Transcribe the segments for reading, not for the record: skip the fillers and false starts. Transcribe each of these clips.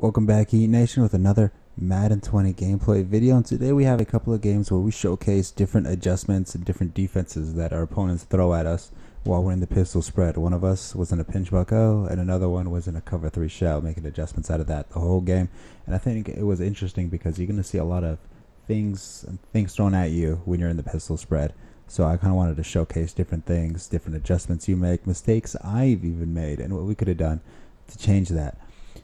Welcome back, Heat Nation, with another Madden 20 gameplay video. And today we have a couple of games where we showcase different adjustments and different defenses that our opponents throw at us while we're in the pistol spread. One of us was in a pinch bucko, and another one was in a cover 3 shell, making adjustments out of that the whole game. And I think it was interesting because you're going to see a lot of things thrown at you when you're in the pistol spread. So I kind of wanted to showcase different things, different adjustments you make, mistakes I've even made, and what we could have done to change that.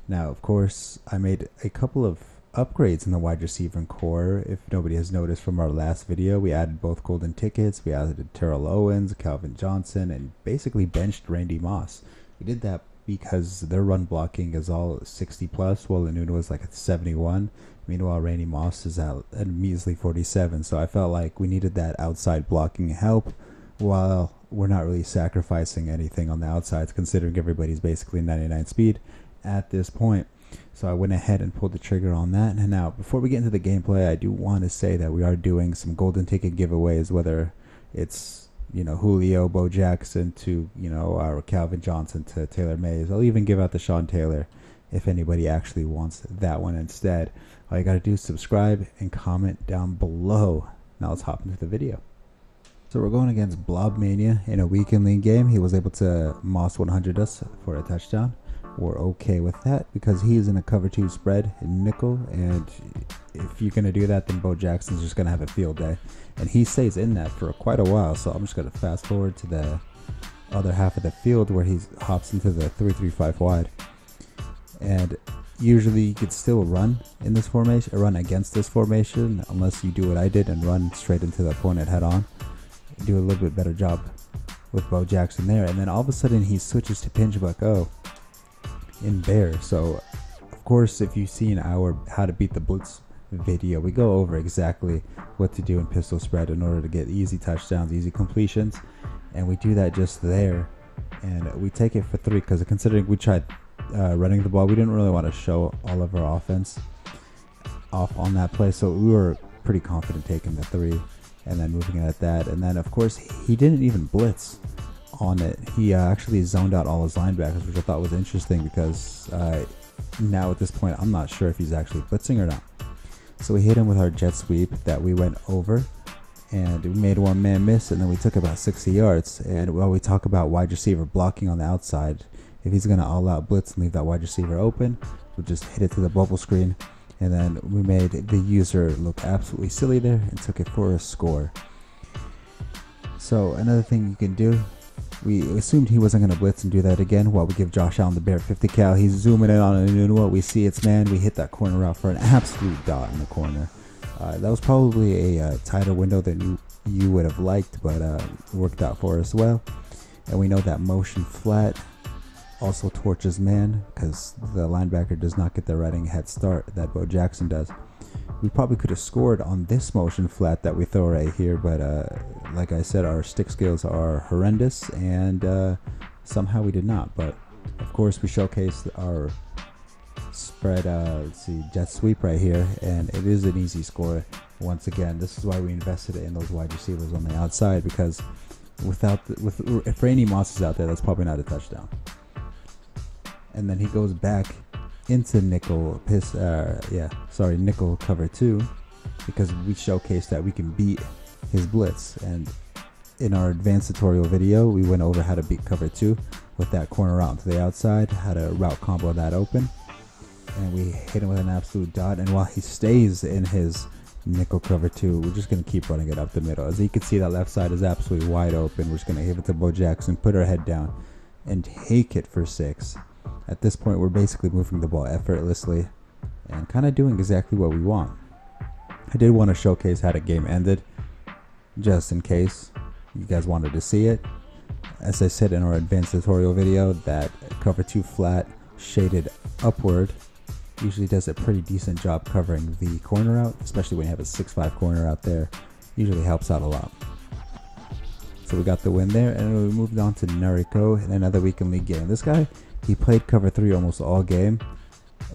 Now, of course, I made a couple of upgrades in the wide receiver and core. If nobody has noticed from our last video, we added both golden tickets, we added Terrell Owens, Calvin Johnson, and basically benched Randy Moss. We did that because their run blocking is all 60 plus, while Nunu was like at 71. Meanwhile, Randy Moss is at a measly 47. So I felt like we needed that outside blocking help while we're not really sacrificing anything on the outsides, considering everybody's basically 99 speed at this point. So I went ahead and pulled the trigger on that. And now, before we get into the gameplay, I do want to say that we are doing some golden ticket giveaways, whether it's, Julio, Bo Jackson to, our Calvin Johnson to Taylor Mays. I'll even give out the Sean Taylor if anybody actually wants that one instead. All you got to do is subscribe and comment down below. Now let's hop into the video. So we're going against Blob Mania in a weekend league game. He was able to Moss 100 us for a touchdown. We're okay with that because he's in a cover 2 spread in nickel, and if you're going to do that, then Bo Jackson's just going to have a field day, and he stays in that for quite a while. So I'm just going to fast forward to the other half of the field where he hops into the 3-3-5 wide, and usually you could still run in this formation or run against this formation unless you do what I did and run straight into the opponent head on. Do a little bit better job with Bo Jackson there, and then all of a sudden he switches to pinch bucko in bear. So of course, if you've seen our how to beat the blitz video, we go over exactly what to do in pistol spread in order to get easy touchdowns, easy completions, and we do that just there, and we take it for 3 because considering we tried running the ball, we didn't really want to show all of our offense off on that play, so we were pretty confident taking the 3 and then moving it at that. And then of course he didn't even blitz on it. He actually zoned out all his linebackers, which I thought was interesting because now at this point I'm not sure if he's actually blitzing or not. So we hit him with our jet sweep that we went over, and we made one man miss, and then we took about 60 yards. And while we talk about wide receiver blocking on the outside, if he's going to all out blitz and leave that wide receiver open, we'll just hit it to the bubble screen, and then we made the user look absolutely silly there and took it for a score. So another thing you can do, we assumed he wasn't going to blitz and do that again while we give Josh Allen the bear 50 cal. He's zooming in on Nunu. We see it's man. We hit that corner route for an absolute dot in the corner. That was probably a tighter window than you would have liked, but it worked out for us well. And we know that motion flat also torches man because the linebacker does not get the running head start that Bo Jackson does. We probably could have scored on this motion flat that we throw right here, but like I said, our stick skills are horrendous, and somehow we did not. But of course we showcased our spread jet sweep right here, and it is an easy score. Once again, this is why we invested in those wide receivers on the outside, because if Randy Moss is out there, that's probably not a touchdown. And then he goes back into nickel nickel cover 2 because we showcased that we can beat his blitz. And in our advanced tutorial video, we went over how to beat cover 2 with that corner route to the outside, how to route combo that open, and we hit him with an absolute dot. And while he stays in his nickel cover 2, we're just going to keep running it up the middle. As you can see, that left side is absolutely wide open. We're just going to give it to Bo Jackson, put our head down, and take it for 6. At this point, we're basically moving the ball effortlessly and kind of doing exactly what we want. I did want to showcase how the game ended, just in case you guys wanted to see it. As I said in our advanced tutorial video, that cover 2 flat shaded upward usually does a pretty decent job covering the corner out, especially when you have a 6'5" corner out there. Usually helps out a lot. So we got the win there, and we moved on to Nariko in another weekend league game. This guy, he played cover 3 almost all game,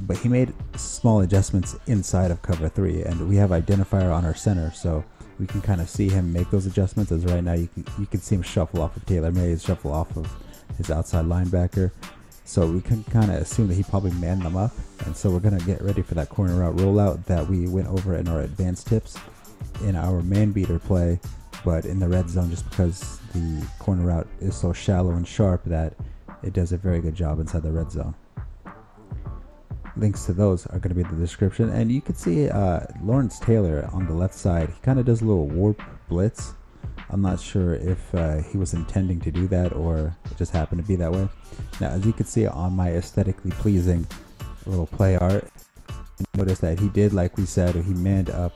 but he made small adjustments inside of cover 3, and we have identifier on our center, so we can kind of see him make those adjustments. As right now you can see him shuffle off of Taylor Mays, shuffle off of his outside linebacker. So we can kind of assume that he probably manned them up. And so we're going to get ready for that corner route rollout that we went over in our advanced tips in our man beater play, but in the red zone, just because the corner route is so shallow and sharp that it does a very good job inside the red zone. Links to those are going to be in the description. And you can see Lawrence Taylor on the left side. He kind of does a little warp blitz. I'm not sure if he was intending to do that or it just happened to be that way. Now, as you can see on my aesthetically pleasing little play art, notice that he did, like we said, he manned up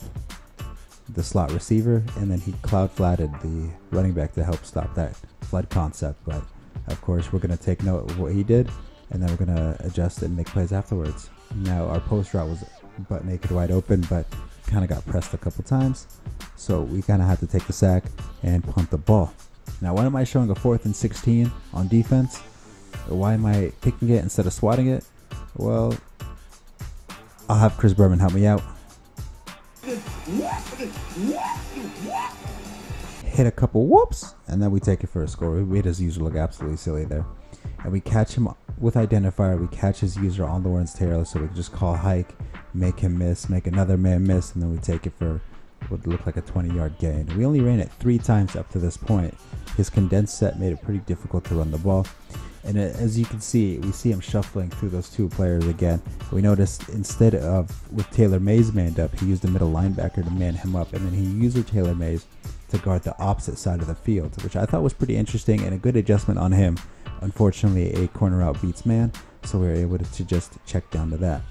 the slot receiver and then he cloud flatted the running back to help stop that flood concept. But of course, we're going to take note of what he did, and then we're going to adjust it and make plays afterwards. Now, our post route was butt naked wide open, but kind of got pressed a couple times, so we kind of had to take the sack and punt the ball. Now, why am I showing a 4th and 16 on defense? Why am I picking it instead of swatting it? Well, I'll have Chris Berman help me out. Hit a couple whoops, and then we take it for a score. We made his user look absolutely silly there. And we catch him with identifier. We catch his user on Lawrence Taylor, so we can just call hike, make him miss, make another man miss, and then we take it for what looked like a 20-yard gain. We only ran it 3 times up to this point. His condensed set made it pretty difficult to run the ball. And as you can see, we see him shuffling through those 2 players again. We noticed instead of with Taylor Mays manned up, he used a middle linebacker to man him up, and then he used Taylor Mays to guard the opposite side of the field, which I thought was pretty interesting and a good adjustment on him. Unfortunately, a corner out beats man, so we were able to just check down to that.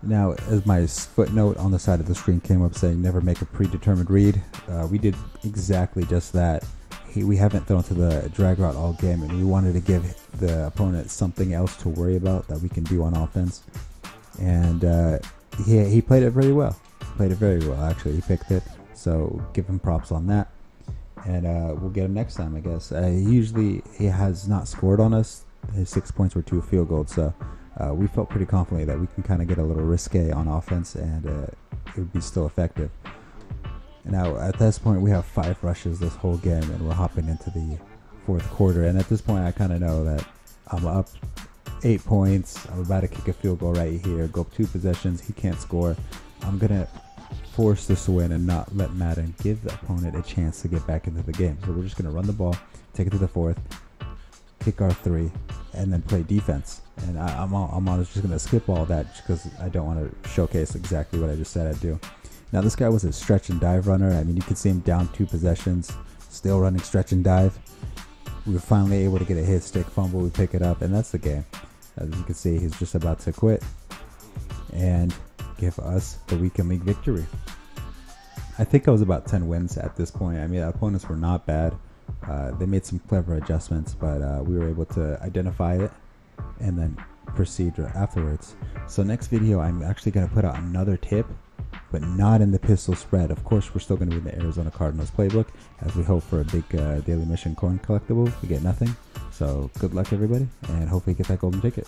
Now, as my footnote on the side of the screen came up saying never make a predetermined read, we did exactly just that. We haven't thrown to the drag route all game, and we wanted to give the opponent something else to worry about that we can do on offense. And he played it very well. Played it very well, actually. He picked it, so give him props on that. And we'll get him next time, I guess. He has not scored on us. His 6 points were 2 field goals, so we felt pretty confidently that we can kind of get a little risque on offense, and it would be still effective. Now, at this point, we have 5 rushes this whole game, and we're hopping into the 4th quarter. And at this point, I kind of know that I'm up 8 points. I'm about to kick a field goal right here, go up 2 possessions. He can't score. I'm going to force this win and not let Madden give the opponent a chance to get back into the game. So we're just going to run the ball, take it to the 4th, kick our 3, and then play defense. And I'm honestly just going to skip all that just because I don't want to showcase exactly what I just said I'd do. Now, this guy was a stretch and dive runner. I mean, you could see him down 2 possessions, still running stretch and dive. We were finally able to get a hit stick fumble. We pick it up, and that's the game. As you can see, he's just about to quit and give us the weekend league victory. I think I was about 10 wins at this point. I mean, the opponents were not bad. They made some clever adjustments, but we were able to identify it and then proceed afterwards. So next video, I'm actually going to put out another tip, but not in the pistol spread. Of course, we're still going to be in the Arizona Cardinals playbook as we hope for a big daily mission coin collectible. We get nothing. So good luck, everybody, and hopefully get that golden ticket.